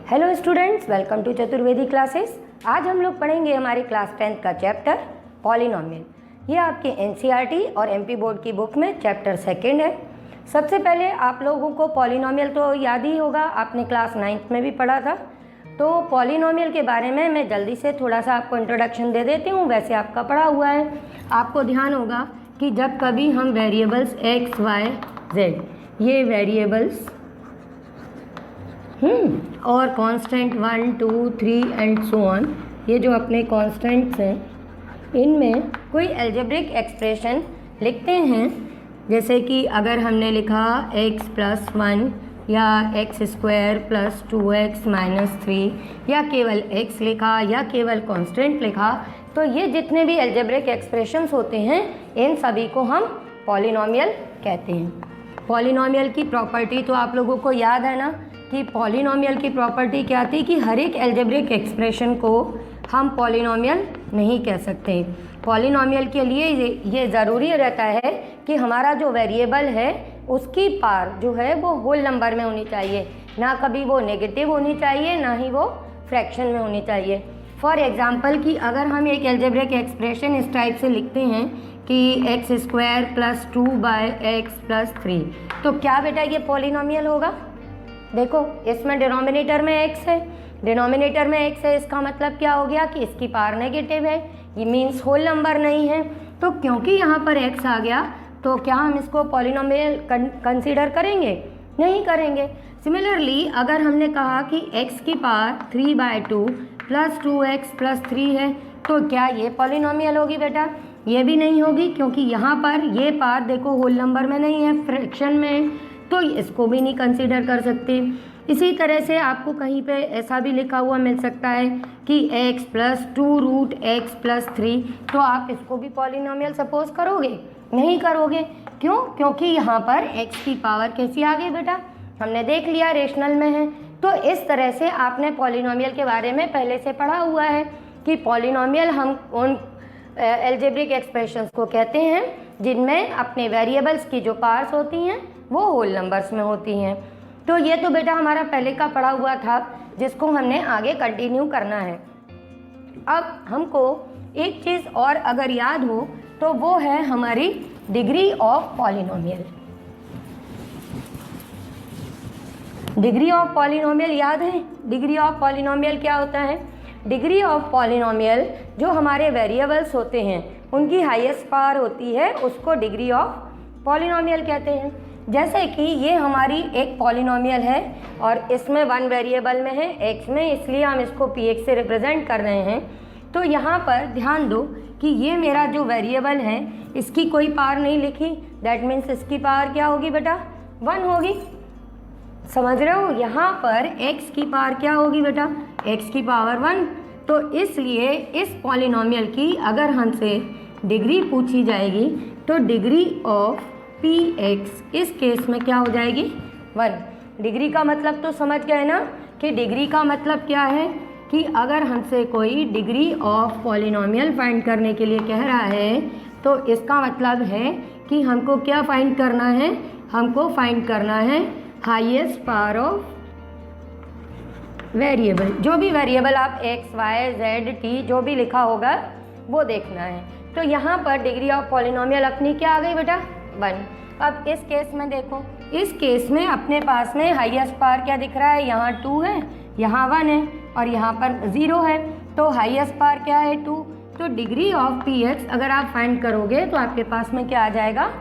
Hello students, welcome to Chaturvedi classes. आज हम लोग पढ़ेंगे हमारी क्लास 10th का चैप्टर पॉलिनोमियल। ये आपके एनसीईआरटी और एमपी बोर्ड की बुक में चैप्टर 2 है। सबसे पहले आप लोगों को पॉलिनोमियल तो याद ही होगा, आपने क्लास 9th में भी पढ़ा था। तो पॉलिनोमियल के बारे में मैं जल्दी से थोड़ा सा आपको इंट्रोडक्शन दे देती हूँ। वैसे आपका पढ़ा हुआ है, आपको ध्यान होगा कि जब कभी हम वेरिएबल्स एक्स वाई जेड, ये वेरिएबल्स और कांस्टेंट 1 2 3 एंड सो ऑन, ये जो अपने कांस्टेंट्स हैं, इनमें कोई अलजेब्रिक एक्सप्रेशन लिखते हैं। जैसे कि अगर हमने लिखा x + 1 या x² + 2x - 3 या केवल x लिखा या केवल कांस्टेंट लिखा, तो ये जितने भी अलजेब्रिक एक्सप्रेशंस होते हैं इन सभी को हम पॉलिनोमियल कहते हैं। पॉलिनोमियल की प्रॉपर्टी तो आप लोगों को याद है ना कि पॉलिनोमियल की प्रॉपर्टी क्या थी कि हर एक अलजेब्रिक एक्सप्रेशन को हम पॉलिनोमियल नहीं कह सकते। पॉलिनोमियल के लिए ये ज़रूरी रहता है कि हमारा जो वेरिएबल है उसकी पार जो है वो होल नंबर में होनी चाहिए, ना कभी वो नेगेटिव होनी चाहिए, ना ही वो फ्रैक्शन में होनी चाहिए। फॉर एग्ज़ाम्पल कि अगर हम एक अलजेब्रिक एक्सप्रेशन इस टाइप से लिखते हैं कि x² + 2/x + 3, तो क्या बेटा ये पॉलिनोमियल होगा? देखो, इसमें डिनोमिनेटर में x है, डिनोमिनेटर में x है, इसका मतलब क्या हो गया कि इसकी पावर नेगेटिव है, ये मीन्स होल नंबर नहीं है। तो क्योंकि यहाँ पर x आ गया तो क्या हम इसको पॉलिनोमियल कंसीडर करेंगे? नहीं करेंगे। सिमिलरली अगर हमने कहा कि x की पावर 3/2 + 2x + 3 है, तो क्या ये पॉलिनोमियल होगी बेटा? ये भी नहीं होगी, क्योंकि यहाँ पर ये पावर देखो होल नंबर में नहीं है, फ्रैक्शन में है, तो इसको भी नहीं कंसीडर कर सकते। इसी तरह से आपको कहीं पे ऐसा भी लिखा हुआ मिल सकता है कि x + 2√x + 3, तो आप इसको भी पॉलिनोमियल सपोज करोगे? नहीं करोगे। क्यों? क्योंकि यहाँ पर x की पावर कैसी आ गई बेटा? हमने देख लिया रेशनल में है। तो इस तरह से आपने पॉलिनोमियल के बारे में पहले से पढ़ा हुआ है कि पॉलिनोमियल हम उन अलजेब्रिक एक्सप्रेशंस को कहते हैं जिनमें अपने वेरिएबल्स की जो पार्ट्स होती हैं वो होल नंबर्स में होती हैं। तो ये तो बेटा हमारा पहले का पढ़ा हुआ था, जिसको हमने आगे कंटिन्यू करना है। अब हमको एक चीज़ और अगर याद हो तो वो है हमारी degree of polynomial. Degree of polynomial याद है? डिग्री ऑफ पॉलिनोमियल क्या होता है? डिग्री ऑफ पॉलिनोमियल जो हमारे वेरिएबल्स होते हैं उनकी हाईएस्ट पावर होती है, उसको डिग्री ऑफ पॉलिनोमियल कहते हैं। जैसे कि ये हमारी एक पॉलिनोमियल है और इसमें 1 वेरिएबल में है x में, इसलिए हम इसको px से रिप्रेजेंट कर रहे हैं। तो यहाँ पर ध्यान दो कि ये मेरा जो वेरिएबल है इसकी कोई पावर नहीं लिखी, दैट मीन्स इसकी पावर क्या होगी बेटा? 1 होगी। समझ रहे हो? यहाँ पर x की पावर क्या होगी बेटा? x की पावर 1। तो इसलिए इस पॉलिनोमियल की अगर हमसे डिग्री पूछी जाएगी तो डिग्री ऑफ px इस केस में क्या हो जाएगी? 1। डिग्री का मतलब तो समझ गए ना कि डिग्री का मतलब क्या है कि अगर हमसे कोई डिग्री ऑफ पॉलिनोमियल फाइंड करने के लिए कह रहा है तो इसका मतलब है कि हमको क्या फाइंड करना है? हमको फाइंड करना है हाईएस्ट पावर ऑफ वेरिएबल। जो भी वेरिएबल आप x, y, z, t जो भी लिखा होगा वो देखना है। तो यहाँ पर डिग्री ऑफ पॉलिनोमियल अपनी क्या आ गई बेटा? 1। अब इस केस में देखो, इस केस में अपने पास में हाईएस्ट पावर क्या दिख रहा है? यहाँ 2 है, यहाँ 1 है और यहाँ पर 0 है, तो हाईएस्ट पावर क्या है? 2। तो डिग्री ऑफ px अगर आप फाइंड करोगे तो आपके पास में क्या आ जाएगा?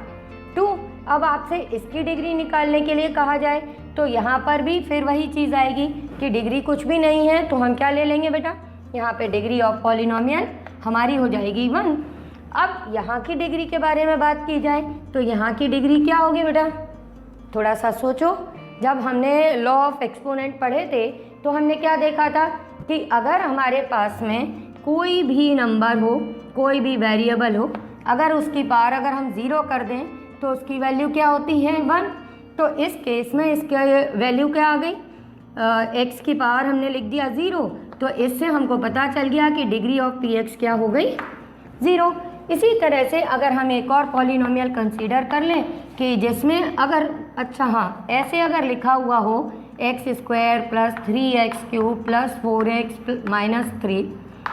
2। अब आपसे इसकी डिग्री निकालने के लिए कहा जाए तो यहाँ पर भी फिर वही चीज़ आएगी कि डिग्री कुछ भी नहीं है, तो हम क्या ले लेंगे बेटा? यहाँ पे डिग्री ऑफ पॉलिनोमियल हमारी हो जाएगी 1। अब यहाँ की डिग्री के बारे में बात की जाए तो यहाँ की डिग्री क्या होगी बेटा? थोड़ा सा सोचो। जब हमने लॉ ऑफ एक्सपोनेंट पढ़े थे तो हमने क्या देखा था कि अगर हमारे पास में कोई भी नंबर हो, कोई भी वेरिएबल हो, अगर उसकी पावर अगर हम 0 कर दें तो उसकी वैल्यू क्या होती है? 1। तो इस केस में इसके वैल्यू क्या आ गई? x की पावर हमने लिख दिया 0, तो इससे हमको पता चल गया कि डिग्री ऑफ px क्या हो गई? 0। इसी तरह से अगर हम एक और पॉलिनोमियल कंसीडर कर लें कि जिसमें अगर ऐसे अगर लिखा हुआ हो x square plus 3x³ plus 4x minus 3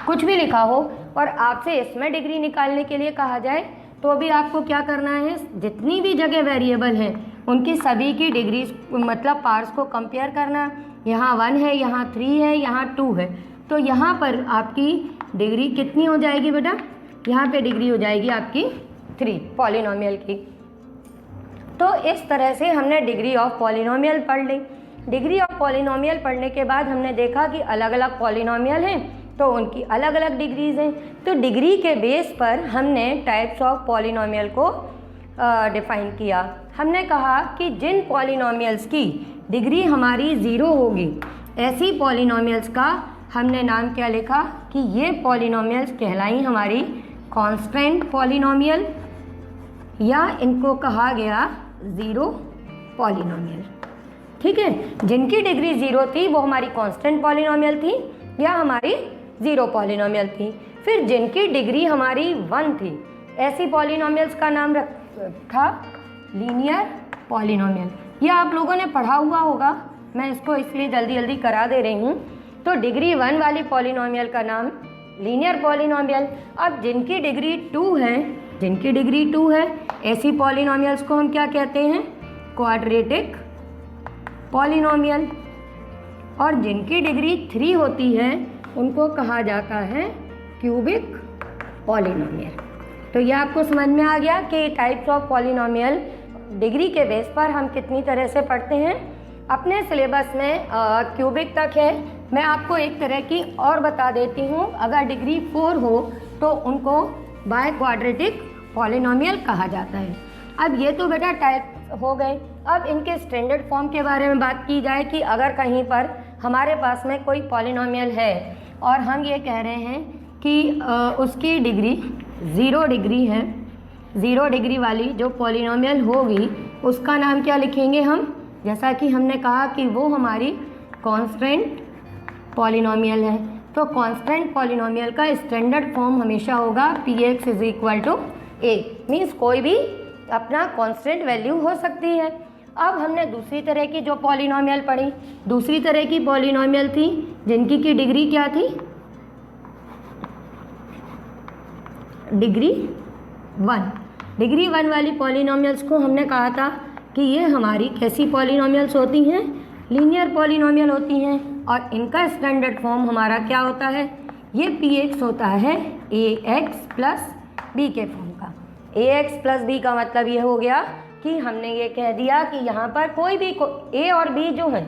कुछ भी लिखा हो और आपसे इसमें डिग्री निकालने के लिए कहा जाए तो भी आपको क्या करना है, जितनी भी जगह वेरिएबल हैं उनकी सभी की डिग्री मतलब पार्ट्स को कंपेयर करना। यहाँ 1 है, यहाँ 3 है, यहाँ 2 है, तो यहाँ पर आपकी डिग्री कितनी हो जाएगी बेटा, यहाँ पे डिग्री हो जाएगी आपकी 3 पॉलिनोमियल की। तो इस तरह से हमने डिग्री ऑफ पॉलिनोमियल पढ़ ली। डिग्री ऑफ पॉलिनोमियल पढ़ने के बाद हमने देखा कि अलग अलग पॉलिनोमियल हैं तो उनकी अलग अलग डिग्रीज हैं। तो डिग्री के बेस पर हमने टाइप्स ऑफ पॉलिनोमियल को डिफाइन किया। हमने कहा कि जिन पॉलिनोमियल्स की डिग्री हमारी 0 होगी ऐसी पॉलिनोमियल्स का हमने नाम क्या लिखा कि ये पॉलिनोमियल्स कहलाई हमारी कांस्टेंट पॉलिनोमियल, या इनको कहा गया 0 पॉलिनोमियल। ठीक है, जिनकी डिग्री 0 थी वो हमारी कांस्टेंट पॉलिनोमियल थी या हमारी 0 पॉलिनोमियल थी। फिर जिनकी डिग्री हमारी 1 थी ऐसी पॉलिनोमियल्स का नाम था लीनियर पॉलिनोमियल। यह आप लोगों ने पढ़ा हुआ होगा, मैं इसको इसलिए जल्दी जल्दी करा दे रही हूँ। तो डिग्री 1 वाली पॉलिनोमियल का नाम लीनियर पॉलिनोमियल। अब जिनकी डिग्री 2 है, जिनकी डिग्री 2 है ऐसी पॉलिनोमियल्स को हम क्या कहते हैं, क्वाड्रेटिक पॉलिनोमियल। और जिनकी डिग्री 3 होती है उनको कहा जाता है क्यूबिक पॉलिनोमियल। तो यह आपको समझ में आ गया कि टाइप्स ऑफ पॉलिनोमियल डिग्री के बेस पर हम कितनी तरह से पढ़ते हैं। अपने सिलेबस में क्यूबिक तक है। मैं आपको एक तरह की और बता देती हूँ, अगर डिग्री 4 हो तो उनको बाय क्वाड्रेटिक पॉलिनोमियल कहा जाता है। अब ये तो बेटा टाइप हो गए। अब इनके स्टैंडर्ड फॉर्म के बारे में बात की जाए कि अगर कहीं पर हमारे पास में कोई पॉलिनोमियल है और हम ये कह रहे हैं कि उसकी डिग्री 0 डिग्री है, 0 डिग्री वाली जो पॉलिनोमियल होगी उसका नाम क्या लिखेंगे हम, जैसा कि हमने कहा कि वो हमारी कांस्टेंट पॉलिनोमियल है। तो कांस्टेंट पॉलिनोमियल का स्टैंडर्ड फॉर्म हमेशा होगा px = a, मीन्स कोई भी अपना कांस्टेंट वैल्यू हो सकती है। अब हमने दूसरी तरह की जो पॉलिनोमियल पढ़ी, दूसरी तरह की पॉलिनोमियल थी जिनकी की डिग्री क्या थी, डिग्री 1। डिग्री 1 वाली पॉलिनोमियल्स को हमने कहा था कि ये हमारी कैसी पॉलिनोमियल्स होती हैं, लीनियर पॉलिनोमियल होती हैं। और इनका स्टैंडर्ड फॉर्म हमारा क्या होता है, ये px होता है ax + b के फॉर्म का। ax + b का मतलब ये हो गया कि हमने ये कह दिया कि यहाँ पर कोई भी a और b जो है,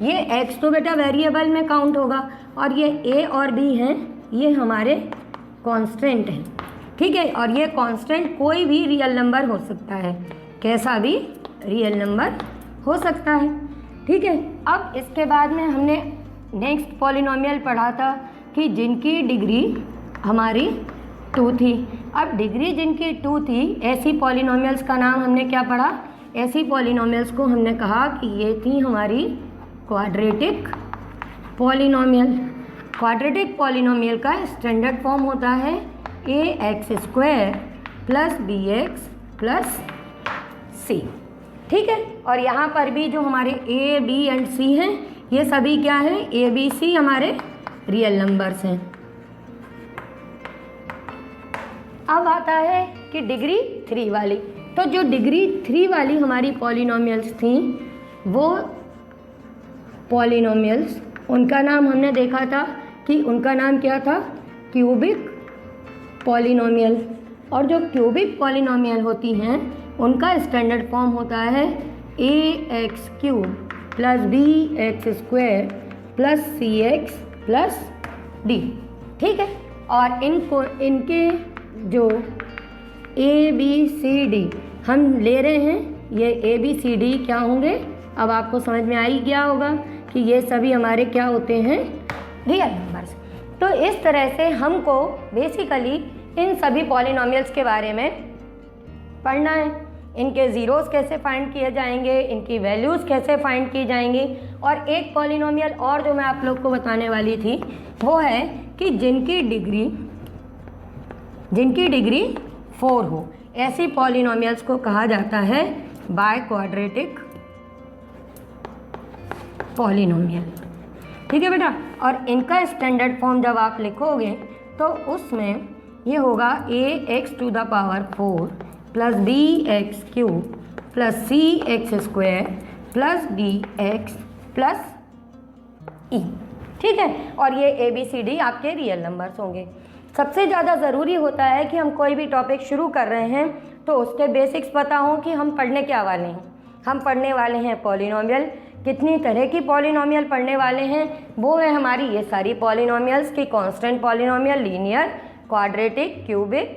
ये x तो बेटा वेरिएबल में काउंट होगा और ये a और b हैं ये हमारे कांस्टेंट हैं। ठीक है, और ये कांस्टेंट कोई भी रियल नंबर हो सकता है, कैसा भी रियल नंबर हो सकता है। ठीक है, अब इसके बाद में हमने नेक्स्ट पॉलिनोमियल पढ़ा था कि जिनकी डिग्री हमारी 2 थी। अब डिग्री जिनकी 2 थी ऐसी पॉलिनोमियल्स का नाम हमने क्या पढ़ा, ऐसी पॉलिनोमियल्स को हमने कहा कि ये थी हमारी क्वाड्रेटिक पॉलिनोमियल। क्वाड्रेटिक पॉलिनोमियल का स्टैंडर्ड फॉर्म होता है ax² + bx + c। ठीक है, और यहाँ पर भी जो हमारे a, b एंड c हैं ये सभी क्या है, a, b, c हमारे रियल नंबर्स हैं। अब आता है कि डिग्री 3 वाली, तो जो डिग्री 3 वाली हमारी पॉलिनोमियल्स थी वो पॉलिनोमियल्स, उनका नाम हमने देखा था कि उनका नाम क्या था, क्यूबिक पॉलिनोमियल। और जो क्यूबिक पॉलिनोमियल होती हैं उनका स्टैंडर्ड फॉर्म होता है ax³ + bx² + cx + d। ठीक है, और इनके जो a b c d हम ले रहे हैं, ये a b c d क्या होंगे, अब आपको समझ में आ ही गया होगा कि ये सभी हमारे क्या होते हैं, रियल नंबर्स। तो इस तरह से हमको बेसिकली इन सभी पॉलिनोमियल्स के बारे में पढ़ना है। इनके ज़ीरोज़ कैसे फाइंड किए जाएंगे, इनकी वैल्यूज़ कैसे फाइंड की जाएंगी। और एक पॉलिनोमियल और जो मैं आप लोग को बताने वाली थी वो है कि जिनकी डिग्री 4 हो ऐसी पॉलिनोमियल्स को कहा जाता है बाय क्वाड्रेटिक पॉलिनोमियल। ठीक है बेटा, और इनका स्टैंडर्ड फॉर्म जब आप लिखोगे तो उसमें ये होगा ax to the power 4 plus bx cube plus cx square plus dx plus e। ठीक है, और ये ABCD आपके रियल नंबर्स होंगे। सबसे ज़्यादा ज़रूरी होता है कि हम कोई भी टॉपिक शुरू कर रहे हैं तो उसके बेसिक्स पता हों कि हम पढ़ने क्या वाले हैं। हम पढ़ने वाले हैं पॉलिनोमियल। कितनी तरह की पॉलिनोमियल पढ़ने वाले हैं, वो है हमारी ये सारी पॉलिनोमियल्स की constant polynomial, linear, quadratic, cubic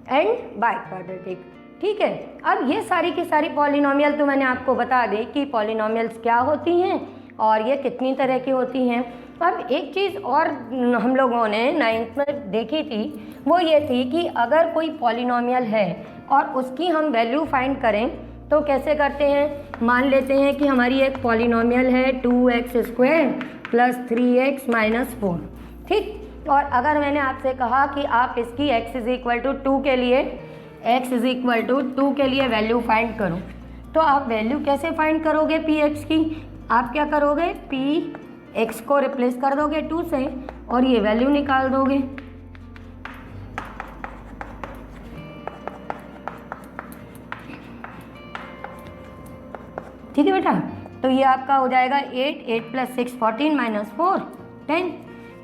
and by quadratic. ठीक है, अब ये सारी की सारी पॉलिनोमियल तो मैंने आपको बता दी कि पॉलिनोमियल्स क्या होती हैं और ये कितनी तरह की होती हैं। अब एक चीज़ और हम लोगों ने 9th में देखी थी, वो ये थी कि अगर कोई पॉलिनोमियल है और उसकी हम वैल्यू फाइंड करें तो कैसे करते हैं। मान लेते हैं कि हमारी एक पॉलिनोमियल है 2x square plus 3x minus 4। ठीक, और अगर मैंने आपसे कहा कि आप इसकी x इज इक्वल टू 2 के लिए वैल्यू फाइंड करो, तो आप वैल्यू कैसे फाइंड करोगे px की। आप क्या करोगे, px को रिप्लेस कर दोगे 2 से और ये वैल्यू निकाल दोगे। ठीक है बेटा, तो ये आपका हो जाएगा 8 प्लस 6 14 माइनस 4 10।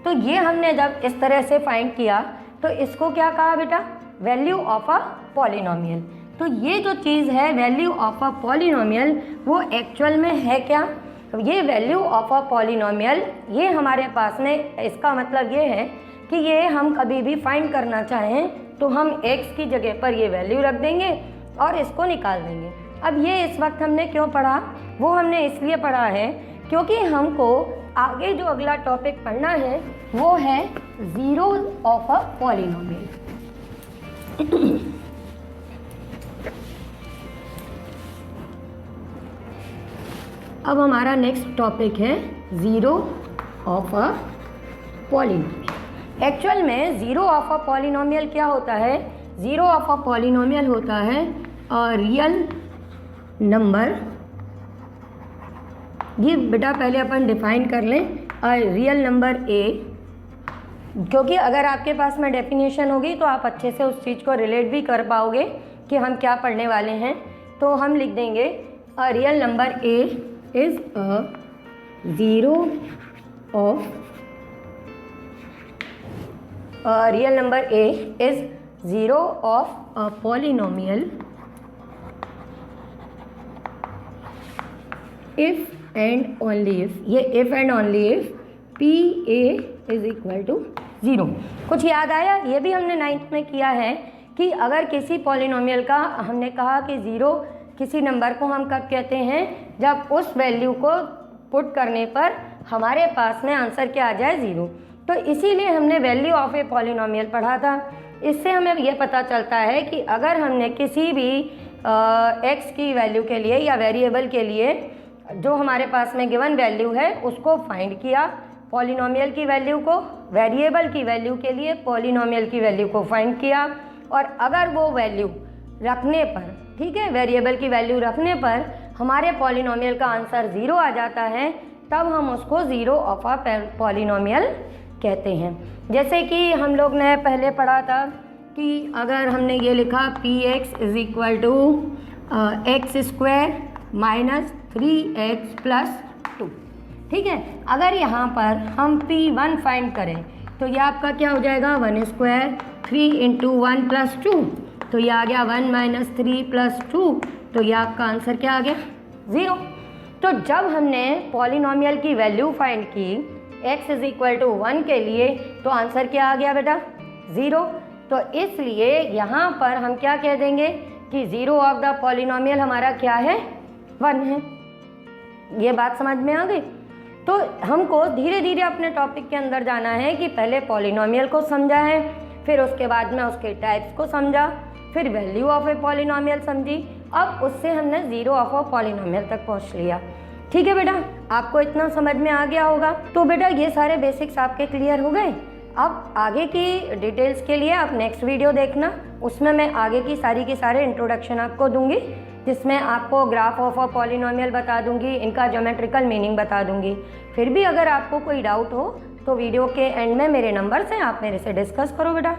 तो ये हमने जब इस तरह से फाइंड किया तो इसको क्या कहा बेटा, वैल्यू ऑफ अ पॉलिनोमियल। तो ये जो चीज़ है वैल्यू ऑफ अ पॉलिनोमियल, वो एक्चुअल में है क्या। तो ये वैल्यू ऑफ अ पॉलिनोमियल ये हमारे पास में, इसका मतलब ये है कि ये हम कभी भी फाइंड करना चाहें तो हम x की जगह पर ये वैल्यू रख देंगे और इसको निकाल देंगे। अब ये इस वक्त हमने क्यों पढ़ा, वो हमने इसलिए पढ़ा है क्योंकि हमको आगे जो अगला टॉपिक पढ़ना है वो है ज़ीरोज़ ऑफ अ पॉलिनोमियल। अब हमारा नेक्स्ट टॉपिक है zero of a polynomial. Actual में ज़ीरो ऑफ अ पॉलिनोमियल क्या होता है, ज़ीरो ऑफ अ पॉलिनोमियल होता है रियल नंबर। ये बेटा पहले अपन डिफाइन कर लें, रियल नंबर ए, क्योंकि अगर आपके पास में डेफिनेशन होगी तो आप अच्छे से उस चीज़ को रिलेट भी कर पाओगे कि हम क्या पढ़ने वाले हैं। तो हम लिख देंगे real number a is a zero of real number a is zero of a polynomial if and only if, ये if and only if p a is equal to zero. कुछ याद आया, ये भी हमने 9th में किया है कि अगर किसी पॉलिनोमियल का हमने कहा कि ज़ीरो किसी नंबर को हम कब कहते हैं, जब उस वैल्यू को पुट करने पर हमारे पास में आंसर क्या आ जाए, ज़ीरो। तो इसीलिए हमने वैल्यू ऑफ ए पॉलिनोमियल पढ़ा था। इससे हमें ये पता चलता है कि अगर हमने किसी भी एक्स की वैल्यू के लिए या वेरिएबल के लिए जो हमारे पास में गिवन वैल्यू है उसको फाइंड किया, पॉलिनोमियल की वैल्यू को, वेरिएबल की वैल्यू के लिए पॉलिनोमियल की वैल्यू को फाइंड किया, और अगर वो वैल्यू रखने पर, ठीक है, वेरिएबल की वैल्यू रखने पर हमारे पॉलिनोमियल का आंसर ज़ीरो आ जाता है, तब हम उसको ज़ीरो ऑफ अ पॉलिनोमियल कहते हैं। जैसे कि हम लोग ने पहले पढ़ा था कि अगर हमने ये लिखा P x is equal to x square minus 3x plus 2, ठीक है। अगर यहाँ पर हम P1 फाइंड करें तो ये आपका क्या हो जाएगा, 1 स्क्वायर 3 इंटू 1 प्लस 2, तो ये आ गया 1 माइनस 3 प्लस 2, तो ये आपका आंसर क्या आ गया, 0। तो जब हमने पॉलिनोमियल की वैल्यू फाइंड की x इज इक्वल टू 1 के लिए, तो आंसर क्या आ गया बेटा, 0। तो इसलिए यहाँ पर हम क्या कह देंगे कि ज़ीरो ऑफ द पॉलिनोमियल हमारा क्या है, 1 है। ये बात समझ में आ गई। तो हमको धीरे धीरे अपने टॉपिक के अंदर जाना है कि पहले पॉलिनोमियल को समझा है, फिर उसके बाद में उसके टाइप्स को समझा, फिर वैल्यू ऑफ ए पॉलिनोमियल समझी, अब उससे हमने ज़ीरो ऑफ अ पॉलिनोमियल तक पहुंच लिया। ठीक है बेटा, आपको इतना समझ में आ गया होगा। तो बेटा ये सारे बेसिक्स आपके क्लियर हो गए। अब आगे की डिटेल्स के लिए आप नेक्स्ट वीडियो देखना, उसमें मैं आगे की सारे इंट्रोडक्शन आपको दूंगी। जिसमें आपको ग्राफ ऑफ अ पॉलिनोमियल बता दूंगी, इनका ज्योमेट्रिकल मीनिंग बता दूंगी। फिर भी अगर आपको कोई डाउट हो तो वीडियो के एंड में मेरे नंबर से आप मेरे से डिस्कस करो बेटा।